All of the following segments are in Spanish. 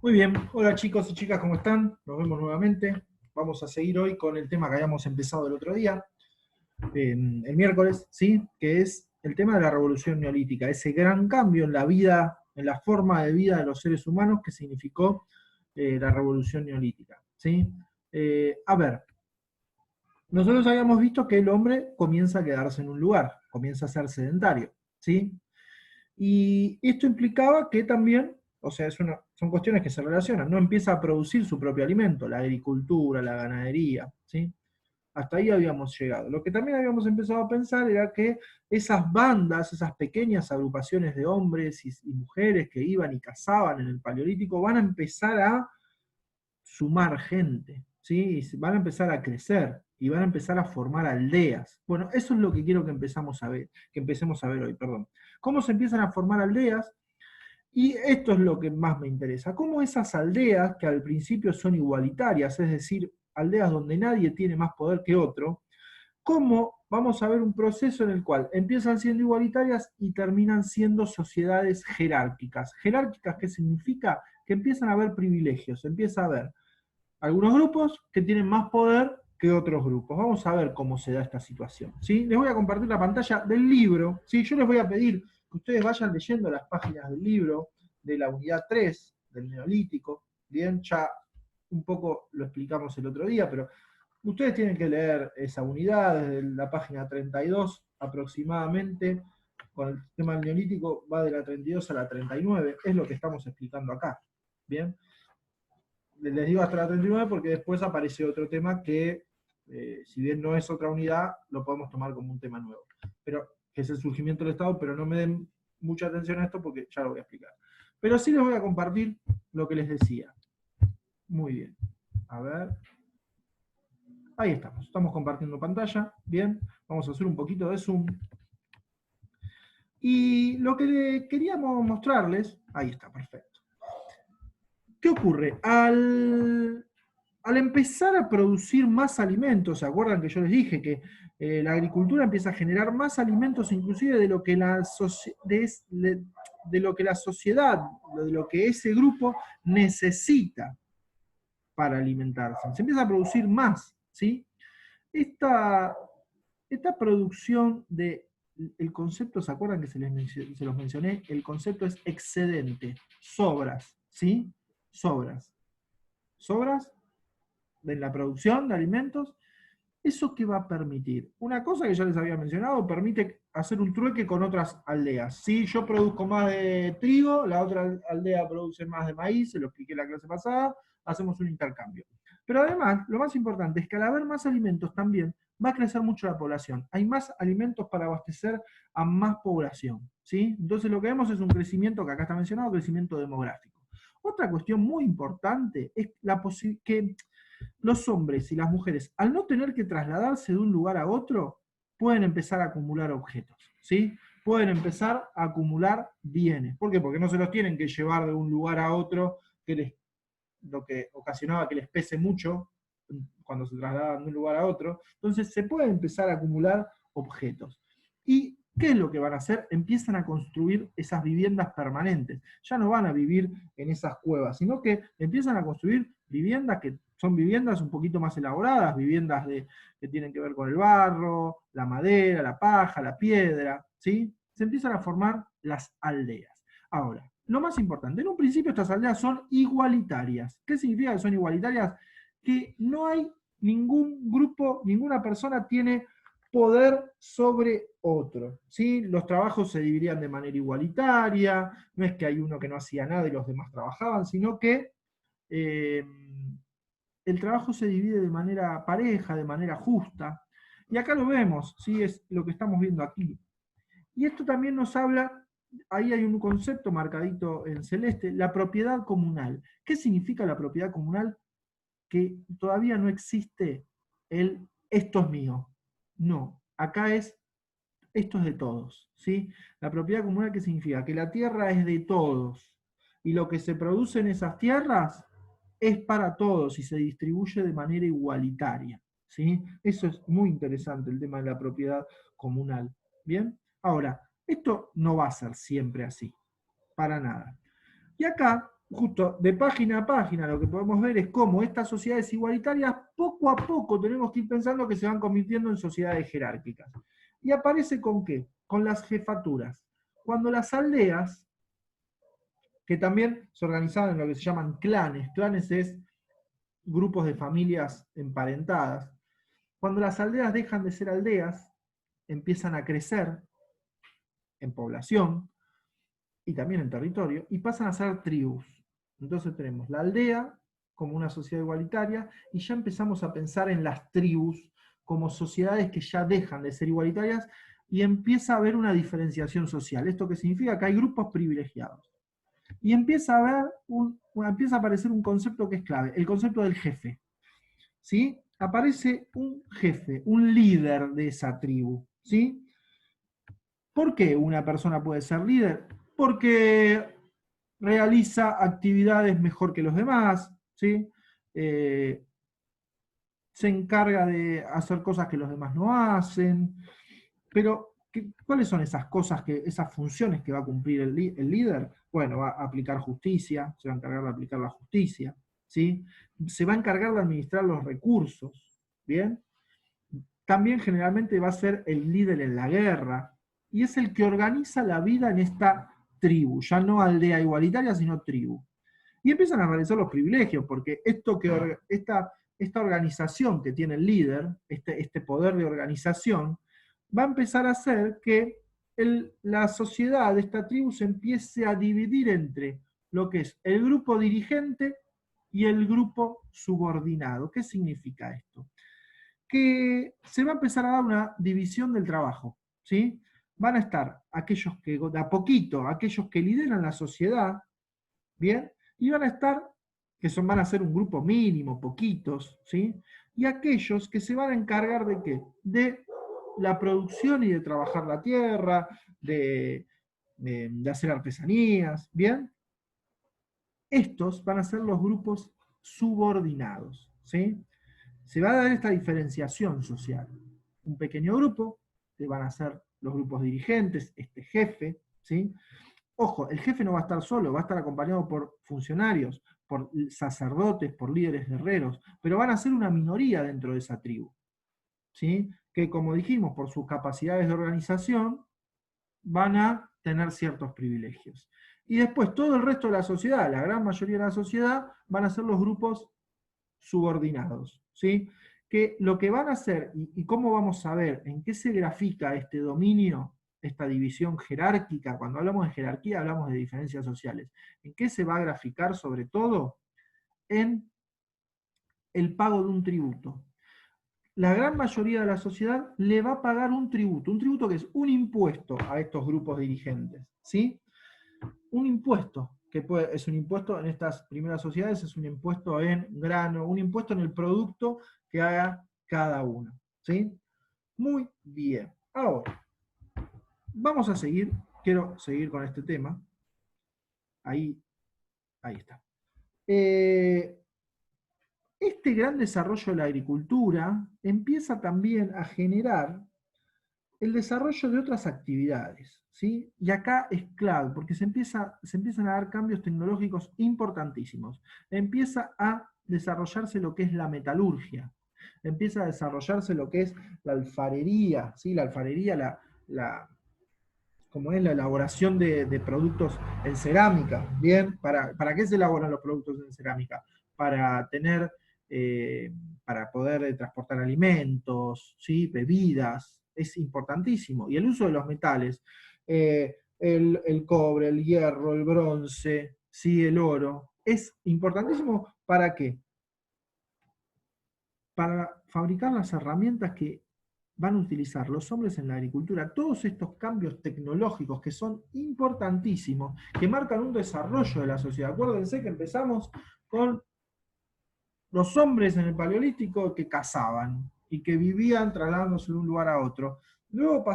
Muy bien, hola chicos y chicas, ¿cómo están? Nos vemos nuevamente. Vamos a seguir hoy con el tema que habíamos empezado el otro día, el miércoles, ¿sí? Que es el tema de la revolución neolítica, ese gran cambio en la vida, en la forma de vida de los seres humanos que significó la revolución neolítica, ¿sí? A ver, nosotros habíamos visto que el hombre comienza a quedarse en un lugar, comienza a ser sedentario, ¿sí? Y esto implicaba que también, o sea, son cuestiones que se relacionan, no empieza a producir su propio alimento, la agricultura, la ganadería, ¿sí? Hasta ahí habíamos llegado. Lo que también habíamos empezado a pensar era que esas bandas, esas pequeñas agrupaciones de hombres y mujeres que iban y cazaban en el Paleolítico, van a empezar a sumar gente, ¿sí? Y van a empezar a crecer y van a empezar a formar aldeas. Bueno, eso es lo que quiero que empezamos a ver, que empecemos a ver hoy, perdón. ¿Cómo se empiezan a formar aldeas? Y esto es lo que más me interesa. ¿Cómo esas aldeas, que al principio son igualitarias, es decir, aldeas donde nadie tiene más poder que otro, cómo vamos a ver un proceso en el cual empiezan siendo igualitarias y terminan siendo sociedades jerárquicas? ¿Jerárquicas qué significa? Que empiezan a haber privilegios, empieza a haber algunos grupos que tienen más poder que otros grupos. Vamos a ver cómo se da esta situación, ¿sí? Les voy a compartir la pantalla del libro, ¿sí? Yo les voy a pedir que ustedes vayan leyendo las páginas del libro de la unidad 3 del Neolítico. Bien, ya un poco lo explicamos el otro día, pero ustedes tienen que leer esa unidad desde la página 32 aproximadamente. Con el tema del Neolítico va de la 32 a la 39, es lo que estamos explicando acá. Bien, les digo hasta la 39 porque después aparece otro tema que, si bien no es otra unidad, lo podemos tomar como un tema nuevo. Pero, que es el surgimiento del Estado, pero no me den mucha atención a esto porque ya lo voy a explicar. Pero sí les voy a compartir lo que les decía. Muy bien. A ver. Ahí estamos. Estamos compartiendo pantalla. Bien. Vamos a hacer un poquito de zoom. Y lo que queríamos mostrarles, ahí está, perfecto. ¿Qué ocurre? Al empezar a producir más alimentos, ¿se acuerdan que yo les dije que la agricultura empieza a generar más alimentos inclusive de lo que la sociedad, de lo que ese grupo necesita para alimentarse? Se empieza a producir más, ¿sí? Esta, esta producción de el concepto, ¿se acuerdan que se los mencioné? El concepto es excedente, sobras, ¿sí? Sobras. Sobras en la producción de alimentos. ¿Eso qué va a permitir? Una cosa que ya les había mencionado, permite hacer un trueque con otras aldeas. Si yo produzco más de trigo, la otra aldea produce más de maíz, se lo expliqué en la clase pasada, hacemos un intercambio. Pero además, lo más importante es que al haber más alimentos también va a crecer mucho la población. Hay más alimentos para abastecer a más población, ¿sí? Entonces lo que vemos es un crecimiento, que acá está mencionado, crecimiento demográfico. Otra cuestión muy importante es que los hombres y las mujeres, al no tener que trasladarse de un lugar a otro, pueden empezar a acumular objetos, ¿sí? Pueden empezar a acumular bienes. ¿Por qué? Porque no se los tienen que llevar de un lugar a otro, lo que ocasionaba que les pese mucho cuando se trasladaban de un lugar a otro. Entonces se puede empezar a acumular objetos. ¿Y qué es lo que van a hacer? Empiezan a construir esas viviendas permanentes. Ya no van a vivir en esas cuevas, sino que empiezan a construir viviendas que son viviendas un poquito más elaboradas, viviendas que tienen que ver con el barro, la madera, la paja, la piedra, ¿sí? Se empiezan a formar las aldeas. Ahora, lo más importante, en un principio estas aldeas son igualitarias. ¿Qué significa que son igualitarias? Que no hay ningún grupo, ninguna persona tiene poder sobre otro, ¿sí? Los trabajos se dividían de manera igualitaria, no es que hay uno que no hacía nada y los demás trabajaban, sino que eh, el trabajo se divide de manera pareja, de manera justa. Y acá lo vemos, ¿sí? Es lo que estamos viendo aquí. Y esto también nos habla, ahí hay un concepto marcadito en celeste, la propiedad comunal. ¿Qué significa la propiedad comunal? Que todavía no existe el esto es mío. No, acá es esto es de todos, ¿sí? La propiedad comunal, ¿qué significa? Que la tierra es de todos y lo que se produce en esas tierras es para todos y se distribuye de manera igualitaria, ¿sí? Eso es muy interesante, el tema de la propiedad comunal. ¿Bien? Ahora, esto no va a ser siempre así, para nada. Y acá justo de página a página lo que podemos ver es cómo estas sociedades igualitarias poco a poco tenemos que ir pensando que se van convirtiendo en sociedades jerárquicas. ¿Y aparece con qué? Con las jefaturas. Cuando las aldeas, que también se organizaban en lo que se llaman clanes, clanes es grupos de familias emparentadas, cuando las aldeas dejan de ser aldeas, empiezan a crecer en población y también en territorio, y pasan a ser tribus. Entonces tenemos la aldea como una sociedad igualitaria, y ya empezamos a pensar en las tribus como sociedades que ya dejan de ser igualitarias, y empieza a haber una diferenciación social. ¿Esto qué significa? Que hay grupos privilegiados. Y empieza a haber empieza a aparecer un concepto que es clave, el concepto del jefe. ¿Sí? Aparece un jefe, un líder de esa tribu. ¿Sí? ¿Por qué una persona puede ser líder? Porque realiza actividades mejor que los demás, ¿sí? Se encarga de hacer cosas que los demás no hacen, pero ¿cuáles son esas cosas, esas funciones que va a cumplir el líder? Bueno, va a aplicar justicia, se va a encargar de aplicar la justicia, ¿sí? Se va a encargar de administrar los recursos, ¿bien? También generalmente va a ser el líder en la guerra, y es el que organiza la vida en esta tribu, ya no aldea igualitaria, sino tribu. Y empiezan a aparecer los privilegios, porque esta organización que tiene el líder, este poder de organización, va a empezar a hacer que la sociedad de esta tribu se empiece a dividir entre lo que es el grupo dirigente y el grupo subordinado. ¿Qué significa esto? Que se va a empezar a dar una división del trabajo, ¿sí? Van a estar aquellos que, de a poquito, aquellos que lideran la sociedad, ¿bien? Y van a estar, van a ser un grupo mínimo, poquitos, ¿sí? Y aquellos que se van a encargar de qué? De la producción y de trabajar la tierra, de hacer artesanías, ¿bien? Estos van a ser los grupos subordinados, ¿sí? Se va a dar esta diferenciación social. Un pequeño grupo, que van a ser los grupos dirigentes, este jefe, ¿sí? Ojo, el jefe no va a estar solo, va a estar acompañado por funcionarios, por sacerdotes, por líderes guerreros, pero van a ser una minoría dentro de esa tribu, ¿sí? Que como dijimos, por sus capacidades de organización, van a tener ciertos privilegios. Y después todo el resto de la sociedad, la gran mayoría de la sociedad, van a ser los grupos subordinados, ¿sí? Que lo que van a hacer, y cómo vamos a ver en qué se grafica este dominio, esta división jerárquica, cuando hablamos de jerarquía hablamos de diferencias sociales, ¿en qué se va a graficar sobre todo? En el pago de un tributo. La gran mayoría de la sociedad le va a pagar un tributo que es un impuesto a estos grupos dirigentes, ¿sí? Un impuesto, es un impuesto en estas primeras sociedades, es un impuesto en grano, un impuesto en el producto que haga cada uno, ¿sí? Muy bien. Ahora, vamos a seguir, quiero seguir con este tema. Ahí está. Este gran desarrollo de la agricultura empieza también a generar el desarrollo de otras actividades, ¿sí? Y acá es clave, porque se empiezan a dar cambios tecnológicos importantísimos. Empieza a desarrollarse lo que es la metalurgia, empieza a desarrollarse lo que es la alfarería, ¿sí? La alfarería, como es la elaboración de productos en cerámica, ¿bien? ¿Para qué se elaboran los productos en cerámica? Para tener, para poder transportar alimentos, ¿sí? Bebidas, es importantísimo. Y el uso de los metales, el cobre, el hierro, el bronce, ¿sí? El oro, es importantísimo. ¿Para qué? Para fabricar las herramientas que van a utilizar los hombres en la agricultura. Todos estos cambios tecnológicos que son importantísimos, que marcan un desarrollo de la sociedad. Acuérdense que empezamos con los hombres en el Paleolítico que cazaban y que vivían trasladándose de un lugar a otro. Luego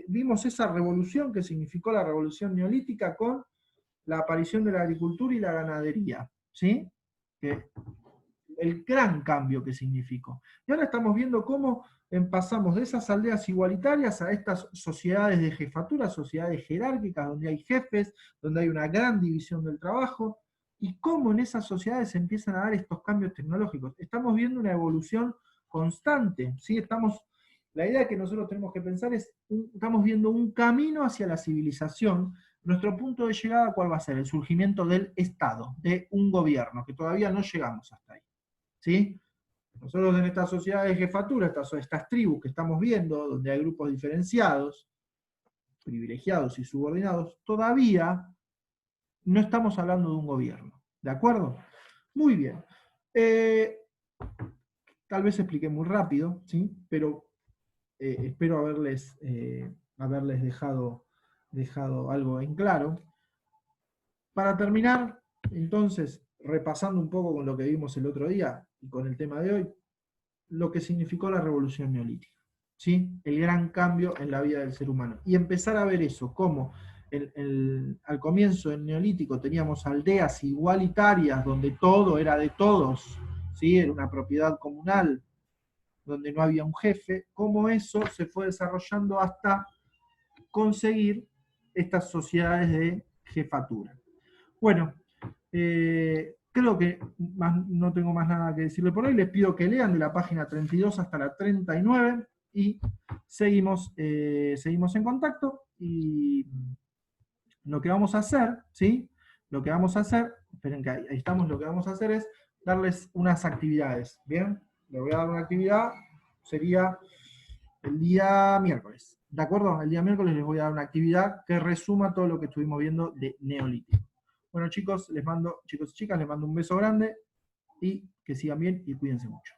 vimos esa revolución que significó la revolución neolítica con la aparición de la agricultura y la ganadería, ¿sí? El gran cambio que significó. Y ahora estamos viendo cómo pasamos de esas aldeas igualitarias a estas sociedades de jefatura, sociedades jerárquicas, donde hay jefes, donde hay una gran división del trabajo, y cómo en esas sociedades se empiezan a dar estos cambios tecnológicos. Estamos viendo una evolución constante, ¿sí? La idea que nosotros tenemos que pensar es, estamos viendo un camino hacia la civilización. Nuestro punto de llegada, ¿cuál va a ser? El surgimiento del Estado, de un gobierno, que todavía no llegamos hasta ahí, ¿sí? Nosotros en estas sociedades de jefatura, estas tribus que estamos viendo, donde hay grupos diferenciados, privilegiados y subordinados, todavía no estamos hablando de un gobierno. ¿De acuerdo? Muy bien. Tal vez expliqué muy rápido, ¿sí? Pero espero haberles dejado algo en claro. Para terminar, entonces, repasando un poco con lo que vimos el otro día y con el tema de hoy, lo que significó la revolución neolítica, ¿sí? El gran cambio en la vida del ser humano. Y empezar a ver eso, como al comienzo del neolítico teníamos aldeas igualitarias donde todo era de todos, ¿sí? Era una propiedad comunal, donde no había un jefe, cómo eso se fue desarrollando hasta conseguir estas sociedades de jefatura. Bueno, creo que no tengo más nada que decirle por hoy. Les pido que lean de la página 32 hasta la 39 y seguimos en contacto. Y lo que vamos a hacer, ¿sí? Lo que vamos a hacer, esperen que ahí estamos, lo que vamos a hacer es darles unas actividades, ¿bien? Les voy a dar una actividad, sería el día miércoles, ¿de acuerdo? El día miércoles les voy a dar una actividad que resuma todo lo que estuvimos viendo de Neolítico. Bueno, chicos y chicas, les mando un beso grande y que sigan bien y cuídense mucho.